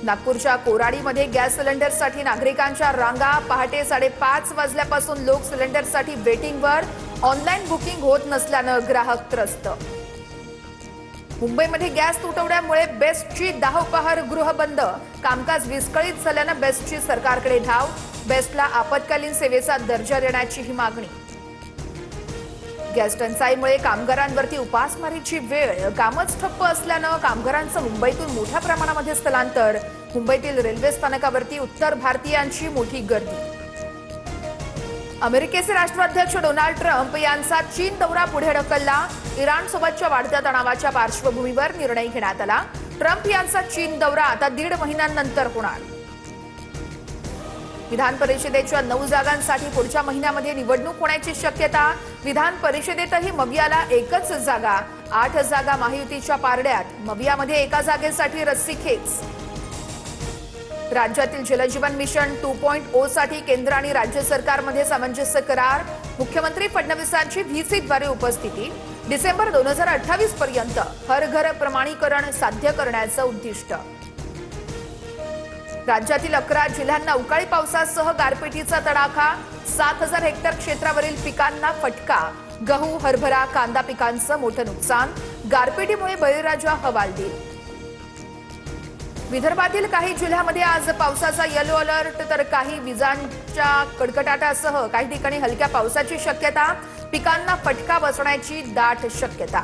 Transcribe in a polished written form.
नागपूरच्या कोराडीमध्ये गॅस सिलेंडरसाठी नागरिकांच्या रांगा. पहाटे 5:30 वाजल्यापासून लोक सिलेंडरसाठी वेटिंगवर. ऑनलाईन बुकिंग होत नसल्यानं ग्राहक त्रस्त. मुंबईमध्ये गॅस तुटवड्यामुळे बेस्टची 10 उपाहारगृह बंद. कामकाज विस्कळीत झाल्यानं बेस्टची सरकारकडे धाव. बेस्टला आपत्कालीन सेवेचा दर्जा देण्याची ही मागणी. गॅस टंचाईमुळे कामगारांवरती उपासमारीची वेळ. कामच ठप्प असल्यानं कामगारांचं मुंबईतून मोठ्या प्रमाणामध्ये स्थलांतर. मुंबईतील रेल्वे स्थानकावरती उत्तर भारतीयांची मोठी गर्दी. अमेरिकेचे राष्ट्राध्यक्ष डोनाल्ड ट्रम्प यांचा चीन दौरा पुढे ढकलला. इराणसोबतच्या वाढत्या तणावाच्या पार्श्वभूमीवर निर्णय घेण्यात आला. ट्रम्प यांचा चीन दौरा आता 1.5 महिन्यांनंतर होणार. विधान परिषदेच्या 9 जागांसाठी पुढच्या महिन्यामध्ये निवडणूक होण्याची शक्यता. विधान परिषदेतही मवियाला एकच जागा. 8 जागा महायुतीच्या पारड्यात. मवियामध्ये एका जागेसाठी रस्सीखेच. राज्यातील जलजीवन मिशन 2.0 साठी केंद्र आणि राज्य सरकारमध्ये सामंजस्य करार. मुख्यमंत्री फडणवीसांची व्हीसीद्वारे उपस्थिती. डिसेंबर 2028 पर्यंत हर घर प्रमाणीकरण साध्य करण्याचं उद्दिष्ट. राज्यातील 11 जिल्ह्यांना अवकाळी पावसासह गारपिटीचा तडाखा. 7,000 हेक्टर क्षेत्रावरील पिकांना फटका. गहू, हरभरा, कांदा पिकांचं मोठं नुकसान. गारपिटीमुळे बळीराजा हवालदिल. विदर्भातील काही जिल्ह्यामध्ये आज पावसाचा येलो अलर्ट, तर काही विजांच्या कडकडाटासह काही ठिकाणी हलक्या पावसाची शक्यता. पिकांना फटका बसण्याची दाट शक्यता.